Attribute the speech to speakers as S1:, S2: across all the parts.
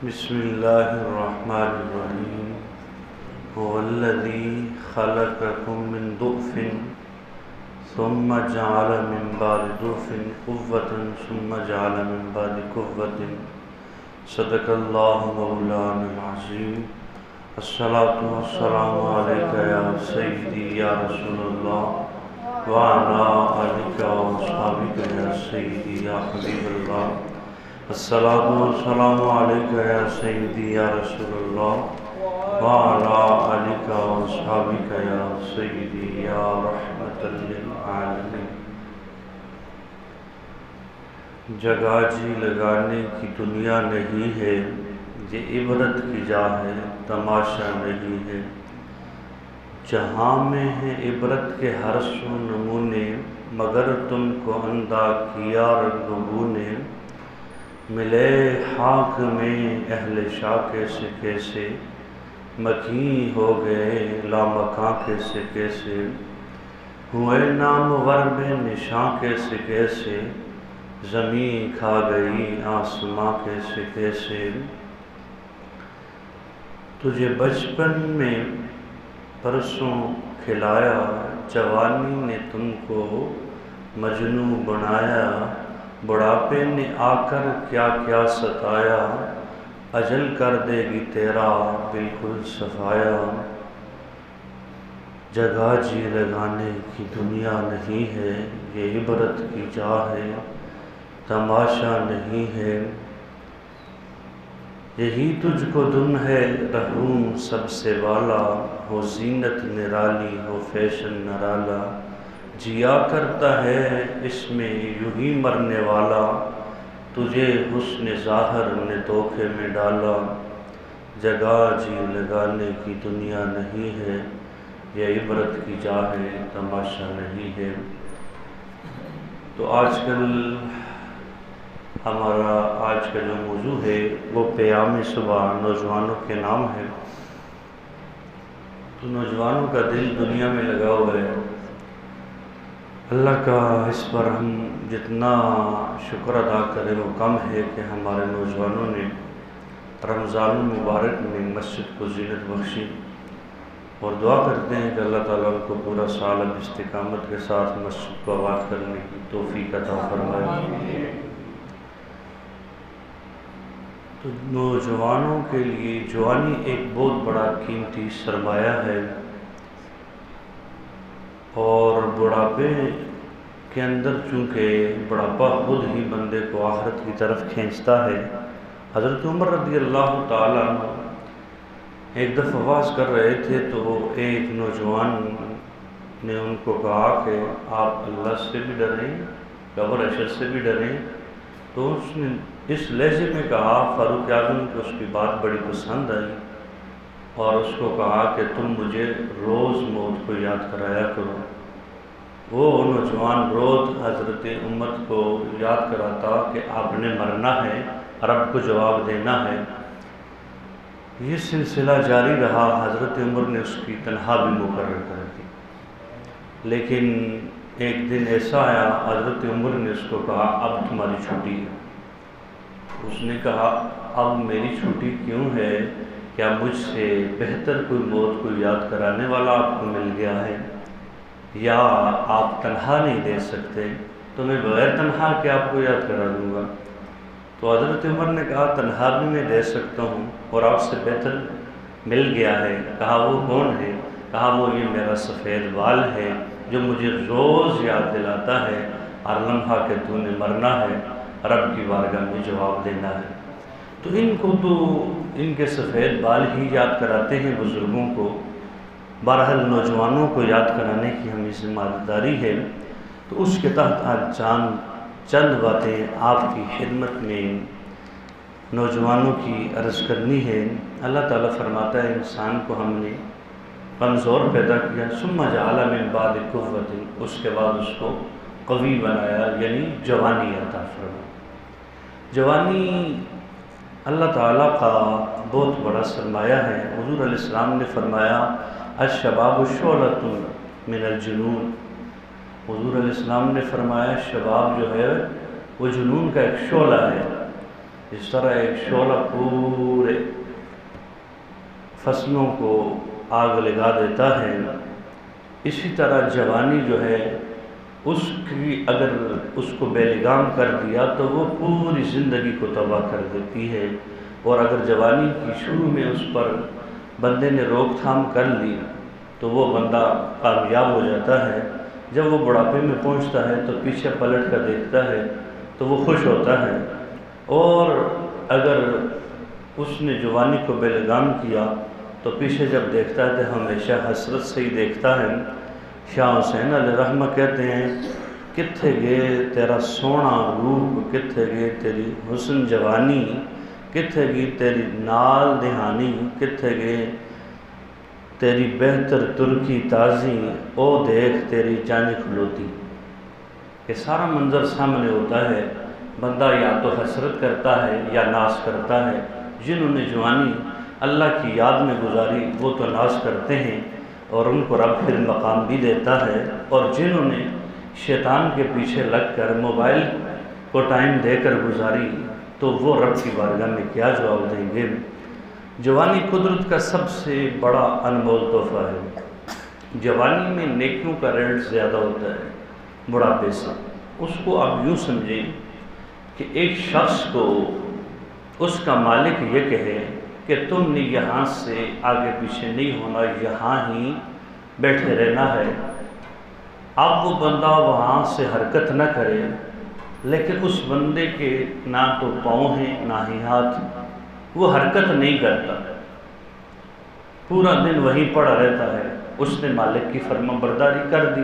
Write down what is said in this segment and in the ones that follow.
S1: بسم اللہ الرحمن الرحیم هو الذی خلقکم من ضعف ثم جعل من بعد ضعف قوة ثم جعل من بعد قوة صدق اللہ مولانا العظیم الصلاة والسلام علیک یا سیدی یا رسول اللہ وعلا آلک واصحابک یا سیدی یا حبیب اللہ الصلاة والسلام علیک یا سیدی یا رسول اللہ وعلا آلک واصحابک یا سیدی یا رحمت للعالمین۔ جگہ جی لگانے کی دنیا نہیں ہے، یہ عبرت کی جا ہے، تماشا نہیں ہے۔ جہاں میں ہے عبرت کے ہر سو نمونے، مگر تم کو اندھا کیا رنگوں نے۔ ملے خاک میں اہل شاہ کیسے کیسے، مکیں ہو گئے لامکاں کیسے کیسے۔ ہوئے نامور بے نشاں کیسے کیسے، زمین کھا گئی آسماں کیسے کیسے۔ تجھے بچپن میں پرسوں کھلایا، جوانی نے تم کو مجنوں بنایا۔ بڑھاپے نے آ کر کیا کیا ستایا، اجل کر دے گی تیرا بالکل صفایا۔ جگہ جی لگانے کی دنیا نہیں ہے، یہ عبرت کی جا ہے، تماشا نہیں ہے۔ یہی تجھ کو دم ہے رہوں سب سے والا، ہو زینت نرالی ہو فیشن نرالا۔ جیا کرتا ہے اس میں یوں ہی مرنے والا، تجھے حسن ظاہر نے دھوکے میں ڈالا۔ جگہ جی لگانے کی دنیا نہیں ہے، یہ عبرت کی جا ہے، تماشا نہیں ہے۔ تو آج کل ہمارا آج کا جو موضوع ہے وہ پیام صبح نوجوانوں کے نام ہے۔ تو نوجوانوں کا دل دنیا میں لگا ہوا ہے۔ اللہ کا اس پر ہم جتنا شکر ادا کریں وہ کم ہے کہ ہمارے نوجوانوں نے رمضان المبارک میں مسجد کو زینت بخشی، اور دعا کرتے ہیں کہ اللہ تعالیٰ ان کو پورا سال اب استقامت کے ساتھ مسجد کو آباد کرنے کی توفیق عطا فرمائے۔ تو نوجوانوں کے لیے جوانی ایک بہت بڑا قیمتی سرمایہ ہے، اور بڑھاپے کے اندر چونکہ بڑھاپا خود ہی بندے کو آخرت کی طرف کھینچتا ہے۔ حضرت عمر رضی اللہ تعالیٰ عنہ ایک دفعہ واعظ کر رہے تھے، تو ایک نوجوان نے ان کو کہا کہ آپ اللہ سے بھی ڈریں، قبر حشر سے بھی ڈریں۔ تو اس نے اس لہجے میں کہا، فاروق اعظم کو اس کی بات بڑی پسند آئی، اور اس کو کہا کہ تم مجھے روز موت کو یاد کرایا کرو۔ وہ نوجوان روز حضرت عمر کو یاد کراتا کہ آپ نے مرنا ہے، رب کو جواب دینا ہے۔ یہ سلسلہ جاری رہا، حضرت عمر نے اس کی تنخواہ بھی مقرر کر دی۔ لیکن ایک دن ایسا آیا، حضرت عمر نے اس کو کہا اب تمہاری چھٹی ہے۔ اس نے کہا اب میری چھٹی کیوں ہے؟ کیا مجھ سے بہتر کوئی موت کو یاد کرانے والا آپ کو مل گیا ہے؟ یا آپ تنخواہ نہیں دے سکتے؟ تو میں بغیر تنخواہ کے آپ کو یاد کرا دوں گا۔ تو حضرت عمر نے کہا تنخواہ بھی میں دے سکتا ہوں، اور آپ سے بہتر مل گیا ہے۔ کہا وہ کون ہے؟ کہا وہ یہ میرا سفید بال ہے، جو مجھے روز یاد دلاتا ہے ہر لمحہ کہ تو نے مرنا ہے، رب کی بارگاہ میں جواب دینا ہے۔ تو ان کو تو ان کے سفید بال ہی یاد کراتے ہیں بزرگوں کو، بہرحال نوجوانوں کو یاد کرانے کی ہمیں ذمہ داری ہے۔ تو اس کے تحت آج چند باتیں آپ کی خدمت میں نوجوانوں کی عرض کرنی ہے۔ اللہ تعالیٰ فرماتا ہے انسان کو ہم نے کمزور پیدا کیا، ثم جعل من بعد قوة، اس کے بعد اس کو قوی بنایا، یعنی جوانی عطا فرمایا۔ جوانی اللہ تعالیٰ کا بہت بڑا سرمایہ ہے۔ حضور علیہ السلام نے فرمایا الشباب شعلۃ من الجنون۔ حضور علیہ السلام نے فرمایا شباب جو ہے وہ جنون کا ایک شعلہ ہے۔ جس طرح ایک شعلہ پورے فصلوں کو آگ لگا دیتا ہے، اسی طرح جوانی جو ہے اس کی اگر اس کو بے لگام کر دیا تو وہ پوری زندگی کو تباہ کر دیتی ہے، اور اگر جوانی کی شروع میں اس پر بندے نے روک تھام کر لی تو وہ بندہ کامیاب ہو جاتا ہے۔ جب وہ بڑھاپے میں پہنچتا ہے تو پیچھے پلٹ کر دیکھتا ہے تو وہ خوش ہوتا ہے، اور اگر اس نے جوانی کو بے لگام کیا تو پیچھے جب دیکھتا ہے تو ہمیشہ حسرت سے ہی دیکھتا ہے۔ شاہ حسین علیہ رحمہ کہتے ہیں، کتھے گئے تیرا سونا روپ، کتھے گئے تیری حسن جوانی، کتھے گئی تیری نال دہانی، کتھے گئے تیری بہتر ترکی تازی، او دیکھ تیری جان کھلوتی۔ یہ سارا منظر سامنے ہوتا ہے، بندہ یا تو حسرت کرتا ہے یا ناز کرتا ہے۔ جنہوں نے جوانی اللہ کی یاد میں گزاری وہ تو ناز کرتے ہیں اور ان کو رب پھر مقام بھی دیتا ہے، اور جنہوں نے شیطان کے پیچھے لگ کر موبائل کو ٹائم دے کر گزاری تو وہ رب کی بارگاہ میں کیا جواب دیں گے۔ جوانی قدرت کا سب سے بڑا انمول تحفہ ہے۔ جوانی میں نیکیوں کا ریٹ زیادہ ہوتا ہے بڑھاپے سے۔ اس کو آپ یوں سمجھیں کہ ایک شخص کو اس کا مالک یہ کہے کہ تم نے یہاں سے آگے پیچھے نہیں ہونا، یہاں ہی بیٹھے رہنا ہے۔ اب وہ بندہ وہاں سے حرکت نہ کرے، لیکن اس بندے کے نہ تو پاؤں ہیں نہ ہی ہاتھ، وہ حرکت نہیں کرتا، پورا دن وہیں پڑا رہتا ہے۔ اس نے مالک کی فرما برداری کر دی،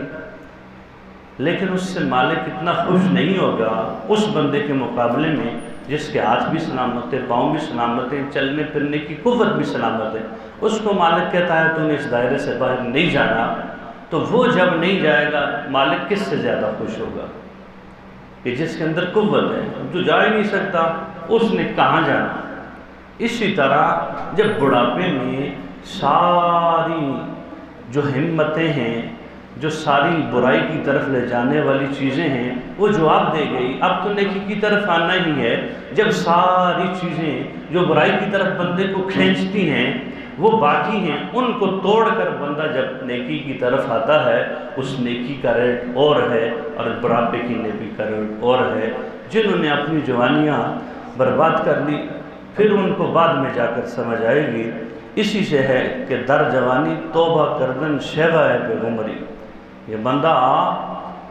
S1: لیکن اس سے مالک اتنا خوش نہیں ہوگا اس بندے کے مقابلے میں جس کے ہاتھ بھی سلامت ہے، پاؤں بھی سلامت ہیں، چلنے پھرنے کی قوت بھی سلامت ہے۔ اس کو مالک کہتا ہے تو نے اس دائرے سے باہر نہیں جانا، تو وہ جب نہیں جائے گا مالک کس سے زیادہ خوش ہوگا کہ جس کے اندر قوت ہے، جو جا ہی نہیں سکتا اس نے کہاں جانا۔ اسی طرح جب بڑھاپے میں ساری جو ہمتیں ہیں، جو ساری برائی کی طرف لے جانے والی چیزیں ہیں وہ جواب دے گئی، اب تو نیکی کی طرف آنا ہی ہے۔ جب ساری چیزیں جو برائی کی طرف بندے کو کھینچتی ہیں وہ باقی ہیں، ان کو توڑ کر بندہ جب نیکی کی طرف آتا ہے اس نیکی کا ریٹ اور ہے، اور بڑھاپے کی نیکی کا ریٹ اور ہے۔ جنہوں نے اپنی جوانیاں برباد کر لی پھر ان کو بعد میں جا کر سمجھ آئے گی۔ اسی سے ہے کہ در جوانی توبہ کردن شیوہ ہے پیغمبری۔ یہ بندہ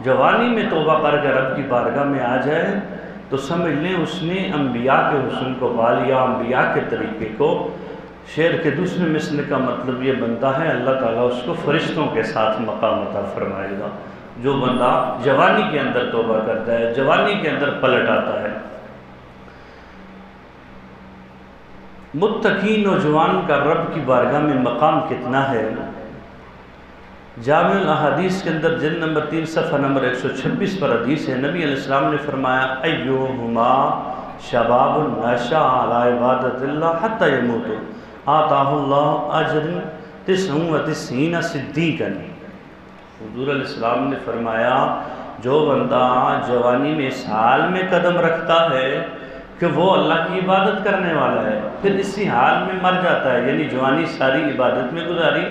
S1: جوانی میں توبہ کر کے رب کی بارگاہ میں آ جائے تو سمجھ لیں اس نے انبیاء کے حسن کو پا لیا، انبیاء کے طریقے کو۔ شعر کے دوسرے مصرع کا مطلب یہ بنتا ہے اللہ تعالیٰ اس کو فرشتوں کے ساتھ مقام عطا فرمائے گا۔ جو بندہ جوانی کے اندر توبہ کرتا ہے، جوانی کے اندر پلٹ آتا ہے۔ متقی نوجوان کا رب کی بارگاہ میں مقام کتنا ہے؟ جامع الاحادیث کے اندر جلد نمبر 3 صفحہ نمبر 126 پر حدیث ہے، نبی علیہ السلام نے فرمایا ایہما شباب نشا علی عبادت اللہ حتی یموت آتاہ اللہ اجر 99 صدیقا۔ حضور علیہ السلام نے فرمایا جو بندہ جوانی میں اس حال میں قدم رکھتا ہے کہ وہ اللہ کی عبادت کرنے والا ہے، پھر اسی حال میں مر جاتا ہے، یعنی جوانی ساری عبادت میں گزاری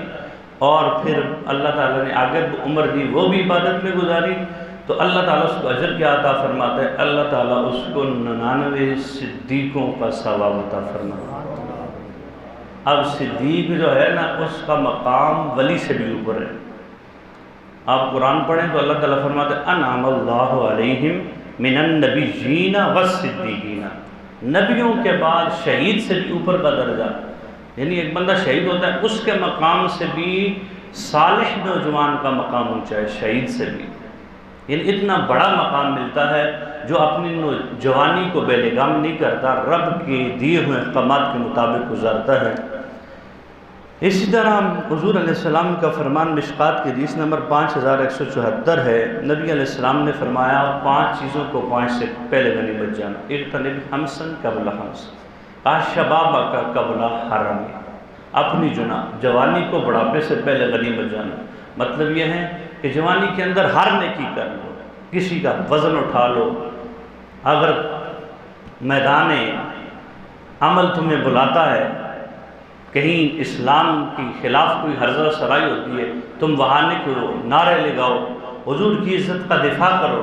S1: اور پھر اللہ تعالیٰ نے آگے عمر دی وہ بھی عبادت میں گزاری، تو اللہ تعالیٰ اس کو اجر کیا عطا فرماتا ہے؟ اللہ تعالیٰ اس کو 99 صدیقوں کا ثواب عطا فرماتا ہے۔ اب صدیق جو ہے نا اس کا مقام ولی سے بھی اوپر ہے۔ آپ قرآن پڑھیں تو اللہ تعالیٰ فرماتا ہے انعم اللہ علیہم من النبیین والصدیقین، نبیوں کے بعد شہید سے بھی اوپر کا درجہ، یعنی ایک بندہ شہید ہوتا ہے اس کے مقام سے بھی صالح نوجوان کا مقام اونچا ہے، شہید سے بھی، یعنی اتنا بڑا مقام ملتا ہے جو اپنی جوانی کو بے لگام نہیں کرتا، رب کے دیے ہوئے احکامات کے مطابق گزارتا ہے۔ اسی طرح حضور علیہ السلام کا فرمان مشکات کی حدیث نمبر 5174 ہے، نبی علیہ السلام نے فرمایا 5 چیزوں کو 5 سے پہلے غنیمت جانا، اغتنم خمسا قبل خمس، شباب کا قبل حرم، اپنی جوانی کو بڑھاپے سے پہلے غنیمت جانا۔ مطلب یہ ہے کہ جوانی کے اندر ہر نیکی کر لو، کسی کا وزن اٹھا لو، اگر میدان عمل تمہیں بلاتا ہے، کہیں اسلام کی خلاف کوئی حرزہ سرائی ہوتی ہے، تم وہاں نکلو، نعرے لگاؤ، حضور کی عزت کا دفاع کرو۔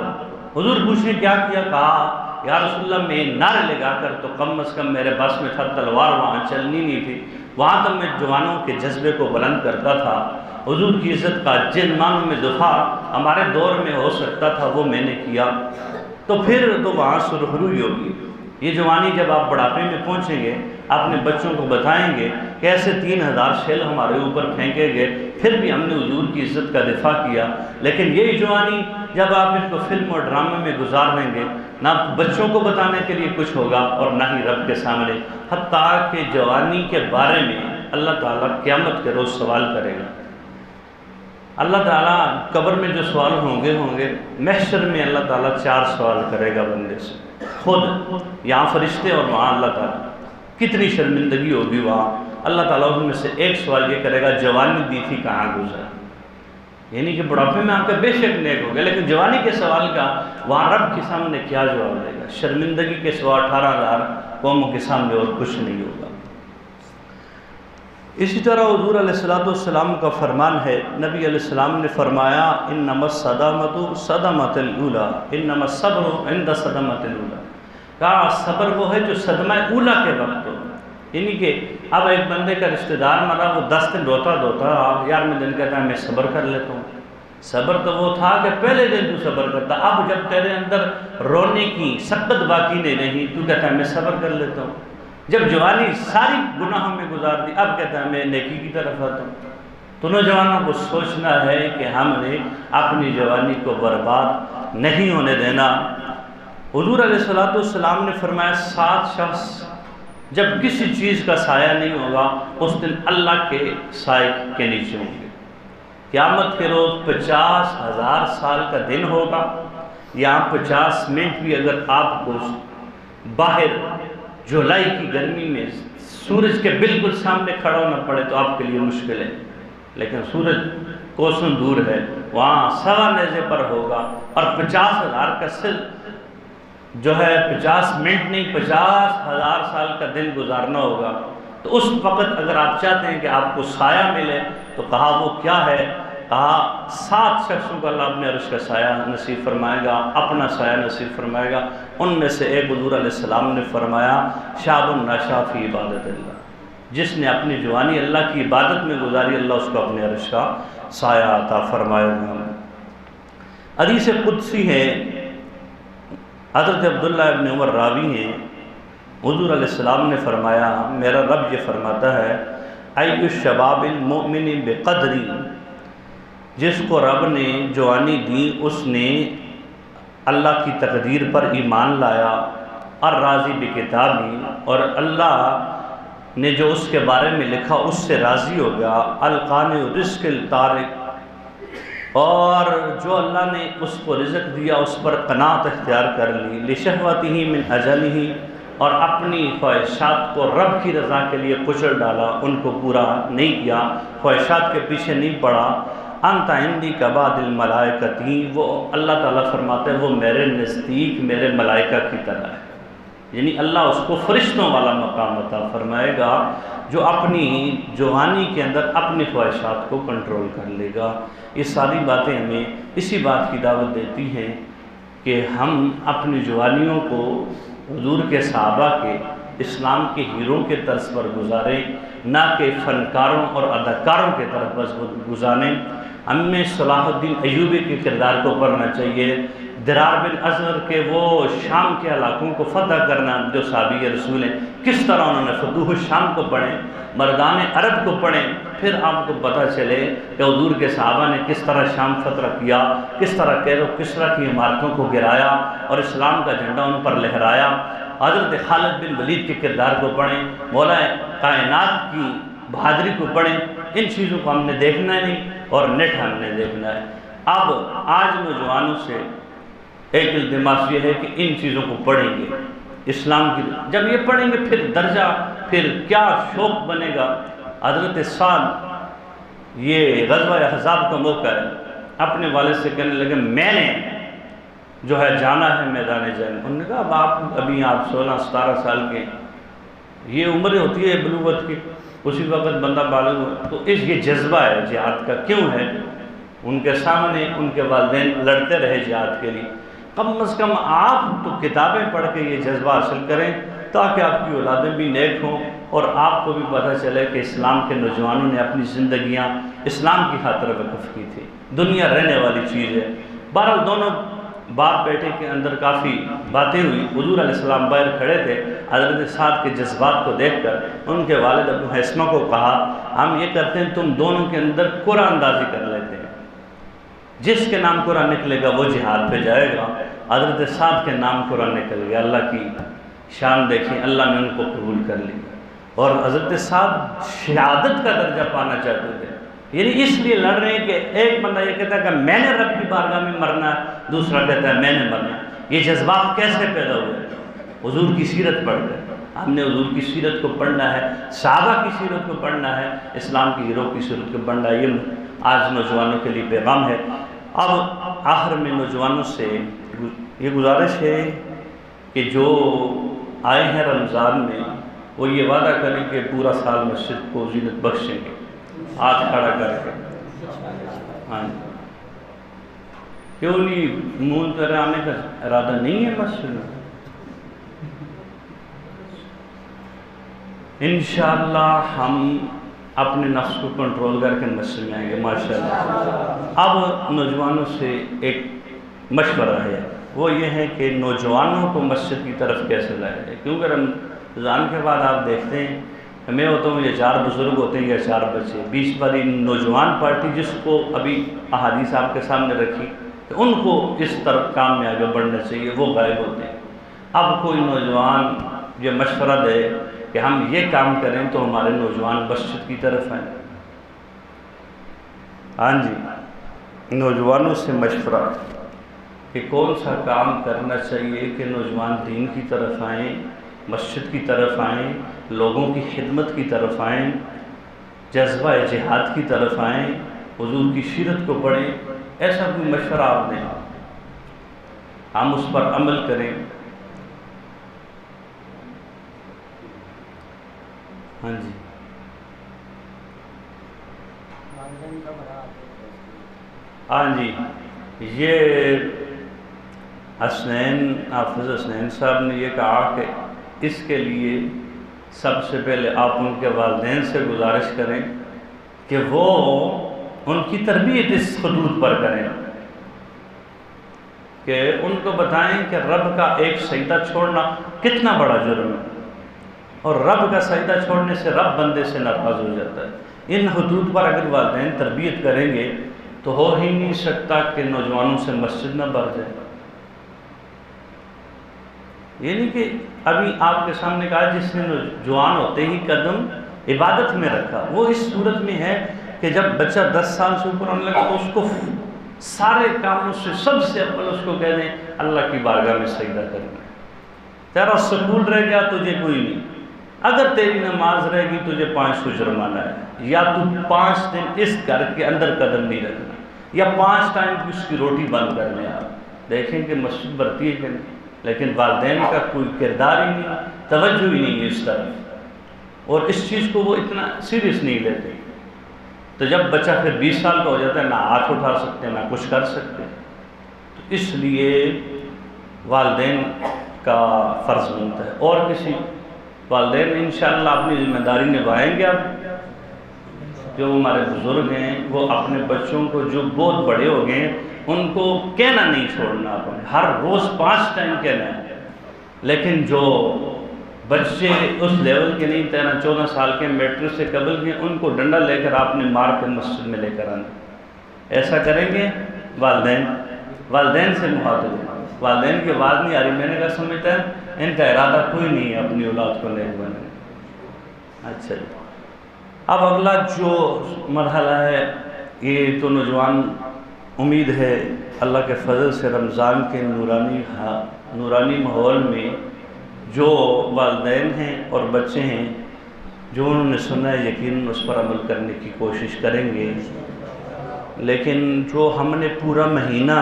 S1: حضور پوچھیں کیا کیا؟ کہا یا رسول اللہ میں نعرے لگا کر تو کم از کم میرے پاس میں تھا، تلوار وہاں چلنی نہیں تھی، وہاں تک میں جوانوں کے جذبے کو بلند کرتا تھا۔ حضور کی عزت کا جن معنوں میں دفاع ہمارے دور میں ہو سکتا تھا وہ میں نے کیا، تو پھر تو وہاں سرخروئی ہوگی۔ یہ جوانی جب آپ بڑھاپے میں پہنچیں گے، اپنے بچوں کو بتائیں گے کہ ایسے 3000 شیل ہمارے اوپر پھینکے گئے، پھر بھی ہم نے حضور کی عزت کا دفاع کیا۔ لیکن یہی جوانی جب آپ ان کو فلم اور ڈرامے میں گزار دیں گے، نہ بچوں کو بتانے کے لیے کچھ ہوگا اور نہ ہی رب کے سامنے، حتیٰ کہ جوانی کے بارے میں اللہ تعالیٰ قیامت کے روز سوال کرے گا۔ اللہ تعالیٰ قبر میں جو سوال ہوں گے، محشر میں اللہ تعالیٰ 4 سوال کرے گا بندے سے، خود یہاں فرشتے اور وہاں اللہ تعالیٰ۔ کتنی شرمندگی ہوگی وہاں۔ اللہ تعالیٰ ان میں سے ایک سوال یہ کرے گا، جوانی دی تھی کہاں گزرا؟ یعنی کہ بڑھاپے میں آپ کا بے شک نیک ہو گیا، لیکن جوانی کے سوال کا وہاں رب کے سامنے کیا جواب دے گا؟ شرمندگی کے سوا 18,000 قوموں کے سامنے اور کچھ نہیں ہوگا۔ اسی طرح حضور علیہ السلام کا فرمان ہے، نبی علیہ السلام نے فرمایا انما الصدامۃ صدمۃ الاولیٰ انما الصبر عند صدمۃ الاولیٰ۔ کہا صبر وہ ہے جو صدمہ اولیٰ کے وقت ہو، یعنی کہ اب ایک بندے کا رشتہ دار مرا، وہ 10 دن روتا یار میں دن کہتا ہے میں صبر کر لیتا ہوں۔ صبر تو وہ تھا کہ پہلے دن تو صبر کرتا، اب جب تیرے اندر رونے کی سقط باقی نہیں تو کہتا ہے میں صبر کر لیتا ہوں۔ جب جوانی ساری گناہوں میں گزار دی، اب کہتا ہے میں نیکی کی طرف آتا ہوں۔ تو نوجوانوں کو سوچنا ہے کہ ہم نے اپنی جوانی کو برباد نہیں ہونے دینا۔ حضور علیہ السلام نے فرمایا 7 شخص جب کسی چیز کا سایہ نہیں ہوگا اس دن اللہ کے سائے کے نیچے ہوں گے۔ قیامت کے روز 50,000 سال کا دن ہوگا، یا 50 منٹ بھی اگر آپ کو باہر جولائی کی گرمی میں سورج کے بالکل سامنے کھڑا ہونا پڑے تو آپ کے لیے مشکل ہے، لیکن سورج کوسوں دور ہے، وہاں سوا نیزے پر ہوگا، اور 50,000 کا جو ہے 50 منٹ نہیں 50,000 سال کا دن گزارنا ہوگا۔ تو اس وقت اگر آپ چاہتے ہیں کہ آپ کو سایہ ملے تو کہا وہ کیا ہے؟ کہا 7 شخصوں کو اللہ اپنے عرش کا سایہ نصیب فرمائے گا، اپنا سایہ نصیب فرمائے گا۔ ان میں سے ایک حضور علیہ السلام نے فرمایا شاب نشا فی عبادت اللہ، جس نے اپنی جوانی اللہ کی عبادت میں گزاری، اللہ اس کو اپنے عرش کا سایہ عطا فرمائے گا۔ حدیث قدسی ہے، حضرت عبداللہ ابن عمر راوی ہیں، حضور علیہ السلام نے فرمایا میرا رب یہ فرماتا ہے ای الشباب المؤمن بقدری، جس کو رب نے جوانی دی اس نے اللہ کی تقدیر پر ایمان لایا، الراضی بکتابی، اور اللہ نے جو اس کے بارے میں لکھا اس سے راضی ہو گیا، القانع رزق الطارق، اور جو اللہ نے اس کو رزق دیا اس پر قناعت اختیار کر لی، لشہوتہ من اجلہ، اور اپنی خواہشات کو رب کی رضا کے لیے کچل ڈالا، ان کو پورا نہیں کیا، خواہشات کے پیچھے نہیں پڑا، انت عندی کبعض الملائکتی، وہ اللہ تعالیٰ فرماتے ہیں وہ میرے نزدیک میرے ملائکہ کی طرح ہے، یعنی اللہ اس کو فرشتوں والا مقام عطا فرمائے گا جو اپنی جوانی کے اندر اپنی خواہشات کو کنٹرول کر لے گا۔ یہ ساری باتیں ہمیں اسی بات کی دعوت دیتی ہیں کہ ہم اپنی جوانیوں کو حضور کے صحابہ کے اسلام کے ہیروں کے طرز پر گزاریں، نہ کہ فنکاروں اور اداکاروں کے طرف بس گزاریں۔ ہمیں صلاح الدین ایوبی کے کردار کو پڑھنا چاہیے، درار بن ازور کے وہ شام کے علاقوں کو فتح کرنا جو صحابی رسول ہیں، کس طرح انہوں نے فتوح الشام کو پڑھیں، مردان عرب کو پڑھیں، پھر آپ کو پتہ چلے کہ حضور کے صحابہ نے کس طرح شام فتح کیا، کس طرح کیرو کسرا کی عمارتوں کو گرایا اور اسلام کا جھنڈا ان پر لہرایا۔ حضرت خالد بن ولید کے کردار کو پڑھیں، مولا کائنات کی بہادری کو پڑھیں۔ ان چیزوں کو ہم نے دیکھنا نہیں اور نیٹ ہم نے دیکھنا ہے۔ اب آج نوجوانوں سے ایک التماس یہ ہے کہ ان چیزوں کو پڑھیں گے، اسلام کی جب یہ پڑھیں گے پھر درجہ پھر کیا شوق بنے گا۔ حضرت سعد یہ غزوہ احزاب کا موقع ہے، اپنے والد سے کہنے لگے میں نے جو ہے جانا ہے میدان جنگ۔ انہوں نے کہا اب آپ ابھی آپ 16-17 سال کے، یہ عمر ہوتی ہے بلوغت کی، اسی وقت بندہ بالغ ہوا، تو یہ جذبہ ہے جہاد کا کیوں ہے؟ ان کے سامنے ان کے والدین لڑتے رہے جہاد کے لیے، کم از کم آپ تو کتابیں پڑھ کے یہ جذبہ حاصل کریں تاکہ آپ کی اولادیں بھی نیک ہوں اور آپ کو بھی پتہ چلے کہ اسلام کے نوجوانوں نے اپنی زندگیاں اسلام کی خاطر وقف کی تھی۔ دنیا رہنے والی چیز ہے۔ بہرحال دونوں باپ بیٹے کے اندر کافی باتیں ہوئی، حضور علیہ السلام باہر کھڑے تھے، حضرت سعد کے جذبات کو دیکھ کر ان کے والد ابو حیثمہ کو کہا ہم یہ کرتے ہیں تم دونوں کے اندر قرآن اندازی کر لیتے ہیں، جس کے نام قرآن نکلے گا وہ جہاد پہ جائے گا۔ حضرت سعد کے نام قرآن نکل گیا، اللہ کی شان دیکھیں، اللہ نے ان کو قبول کر لی، اور حضرت سعد شہادت کا درجہ پانا چاہتے تھے، یعنی اس لیے لڑ رہے ہیں کہ ایک بندہ یہ کہتا ہے کہ میں نے رب کی بارگاہ میں مرنا ہے، دوسرا کہتا ہے میں نے مرنا ہے۔ یہ جذبات کیسے پیدا ہوئے؟ حضور کی سیرت پڑھ کر۔ ہم نے حضور کی سیرت کو پڑھنا ہے، صحابہ کی سیرت کو پڑھنا ہے، اسلام کی ہیرو کی سیرت کو پڑھنا ہے۔ یہ آج نوجوانوں کے لیے پیغام ہے۔ اب آخر میں نوجوانوں سے یہ گزارش ہے کہ جو آئے ہیں رمضان میں وہ یہ وعدہ کریں کہ پورا سال مسجد کو زینت بخشیں گے، ہاتھ کھڑا کر کے۔ ہاں کیوں نہیں مون طرح آنے کا ارادہ نہیں ہے مسجد میں؟ انشاءاللہ ہم اپنے نفس کو کنٹرول کر کے مسجد میں آئیں گے ماشاءاللہ۔ اب نوجوانوں سے ایک مشورہ ہے، وہ یہ ہے کہ نوجوانوں کو مسجد کی طرف کیسے لایا جائے، کیونکہ رمضان کے بعد آپ دیکھتے ہیں میں ہوتا ہوں یہ 4 بزرگ ہوتے ہیں یا 4 بچے، 20 والی نوجوان پارٹی جس کو ابھی احادیث آپ کے سامنے رکھی کہ ان کو اس طرح کام میں آگے بڑھنا چاہیے، وہ غائب ہوتے ہیں۔ اب کوئی نوجوان یہ مشورہ دے کہ ہم یہ کام کریں تو ہمارے نوجوان مسجد کی طرف آئیں۔ ہاں جی، نوجوانوں سے مشورہ کہ کون سا کام کرنا چاہیے کہ نوجوان دین کی طرف آئیں، مسجد کی طرف آئیں، لوگوں کی خدمت کی طرف آئیں، جذبہ جہاد کی طرف آئیں، حضور کی سیرت کو پڑھیں۔ ایسا کوئی مشورہ آپ دیں، ہم اس پر عمل کریں۔ ہاں جی، ہاں جی، یہ حسنین حافظ حسنین صاحب نے یہ کہا کہ اس کے لیے سب سے پہلے آپ ان کے والدین سے گزارش کریں کہ وہ ان کی تربیت اس خطوط پر کریں، کہ ان کو بتائیں کہ رب کا ایک سجدہ چھوڑنا کتنا بڑا جرم ہے، اور رب کا سجدہ چھوڑنے سے رب بندے سے ناراض ہو جاتا ہے۔ ان خطوط پر اگر والدین تربیت کریں گے تو ہو ہی نہیں سکتا کہ نوجوانوں سے مسجد نہ بھر جائے۔ یعنی کہ ابھی آپ کے سامنے کہا جس نے جوان ہوتے ہی قدم عبادت میں رکھا، وہ اس صورت میں ہے کہ جب بچہ 10 سال سے اوپر ہونے لگا تو اس کو سارے کاموں سے سب سے اول اس کو کہہ دیں اللہ کی بارگاہ میں سجدہ کرنا۔ تیرا سکول رہ گیا تجھے کوئی نہیں، اگر تیری نماز رہے گی تجھے 500 جرمانہ ہے، یا تو 5 دن اس گھر کے اندر قدم نہیں رکھنا، یا 5 ٹائم کی اس کی روٹی بند کرنے۔ آپ دیکھیں کہ مسجد بھرتی ہے کہ نہیں، لیکن والدین کا کوئی کردار ہی نہیں، توجہ ہی نہیں ہے اس طرف، اور اس چیز کو وہ اتنا سیریس نہیں لیتے۔ تو جب بچہ پھر 20 سال کا ہو جاتا ہے، نہ ہاتھ اٹھا سکتے نہ کچھ کر سکتے، تو اس لیے والدین کا فرض بنتا ہے۔ اور کسی والدین انشاءاللہ اپنی ذمہ داری نبھائیں گے۔ اب جو ہمارے بزرگ ہیں وہ اپنے بچوں کو جو بہت بڑے ہو گئے ہیں ان کو کہنا نہیں چھوڑنا، ہر روز 5 ٹائم کہنا ہے، لیکن جو بچے اس لیول کے نہیں، 13-14 سال کے میٹرک سے قبل کے، ان کو ڈنڈا لے کر آپ نے مار کے مسجد میں لے کر آنا۔ ایسا کریں گے والدین سے مخاطب ہیں، والدین کی آواز نہیں آ رہی، میں نے کہا سمجھتا ہے ان کا ارادہ کوئی نہیں ہے اپنی اولاد کو نیک بنانے۔ اچھا جی، اب اگلا جو مرحلہ ہے، یہ تو نوجوان امید ہے اللہ کے فضل سے رمضان کے نورانی ماحول میں جو والدین ہیں اور بچے ہیں جو انہوں نے سنا ہے یقیناً اس پر عمل کرنے کی کوشش کریں گے۔ لیکن جو ہم نے پورا مہینہ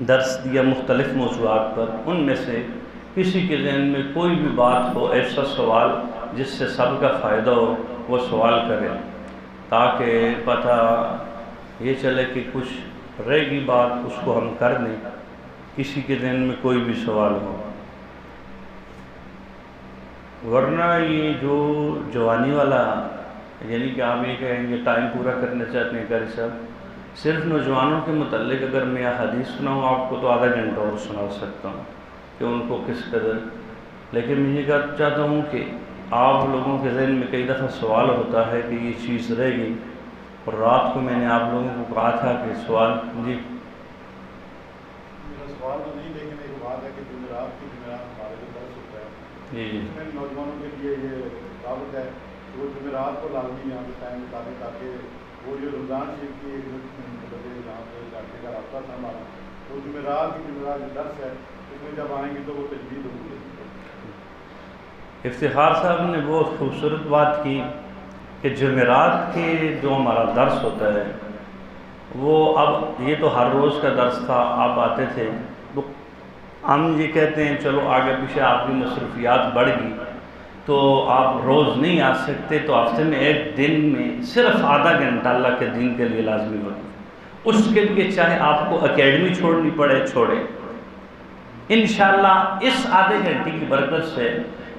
S1: درس دیا مختلف موضوعات پر، ان میں سے کسی کے ذہن میں کوئی بھی بات ہو، ایسا سوال جس سے سب کا فائدہ ہو، وہ سوال کرے، تاکہ پتہ یہ چلے کہ کچھ رہے گی بات اس کو ہم کر دیں، کسی کے ذہن میں کوئی بھی سوال ہو۔ ورنہ یہ جو جوانی والا، یعنی کہ آپ یہ کہیں گے ٹائم پورا کرنا چاہتے ہیں قاری صاحب، صرف نوجوانوں کے متعلق اگر میں حدیث سناؤں آپ کو تو آدھا گھنٹہ اور سنا سکتا ہوں کہ ان کو کس قدر، لیکن میں یہ کہنا چاہتا ہوں کہ آپ لوگوں کے ذہن میں کئی دفعہ سوال ہوتا ہے کہ یہ چیز رہ گئی، اور رات کو میں نے آپ لوگوں کو کہا تھا کہ سوال جی
S2: میرا سوال تو نہیں، لیکن ایک بات ہے کہ جمعرات ہمارے جو درس ہوتا ہے
S1: جی
S2: اس میں نوجوانوں کے لیے یہ دعوت ہے کہ وہ جمعرات کو لازمی یہاں پہ ٹائم نکالیں، تاکہ وہ جو رمضان شریف کی مطلب یہاں پہ علاقے کا رابطہ تھا ہمارا، وہ جمعرات جو درس ہے اس میں جب آئیں گے تو وہ تجدید ہوگی۔
S1: افتخار صاحب نے بہت خوبصورت بات کی کہ جمعرات کے جو ہمارا درس ہوتا ہے وہ اب یہ تو ہر روز کا درس تھا، آپ آتے تھے تو ہم یہ کہتے ہیں چلو آگے پیچھے آپ کی مصروفیات بڑھ گئی تو آپ روز نہیں آ سکتے، تو ہفتے میں ایک دن میں صرف آدھا گھنٹہ اللہ کے دین کے لیے لازمی ہوگا، اس کے لیے چاہے آپ کو اکیڈمی چھوڑنی پڑے چھوڑے۔ انشاءاللہ اس آدھے گھنٹے کی برکت سے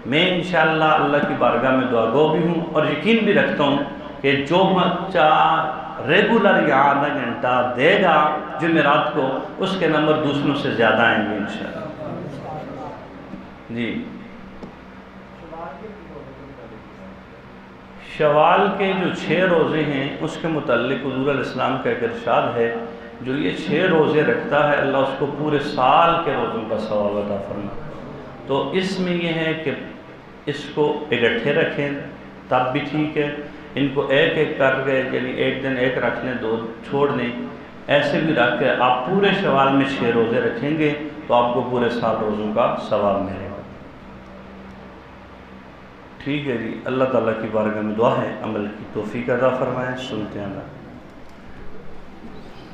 S1: میں انشاءاللہ اللہ کی بارگاہ میں دعا گو بھی ہوں، اور یقین بھی رکھتا ہوں کہ جو بچہ ریگولر یا آدھا گھنٹہ دے گا جمعرات کو، اس کے نمبر دوسروں سے زیادہ آئیں گے انشاءاللہ۔ جی شوال کے جو 6 روزے ہیں اس کے متعلق حضور علیہ السلام کا ایک ارشاد ہے، جو یہ 6 روزے رکھتا ہے اللہ اس کو پورے سال کے روزوں کا ثواب عطا فرمائے۔ تو اس میں یہ ہے کہ اس کو اکٹھے رکھیں تب بھی ٹھیک ہے، ان کو ایک ایک کر کے یعنی ایک دن ایک رکھ لیں 2 چھوڑ دیں، ایسے بھی رکھ کے آپ پورے شوال میں 6 روزے رکھیں گے تو آپ کو پورے سال روزوں کا ثواب ملے گا۔ ٹھیک ہے جی، اللہ تعالیٰ کی بارگاہ میں دعا ہے عمل کی توفیق عطا فرمائے۔ سنتے ہیں اللہ۔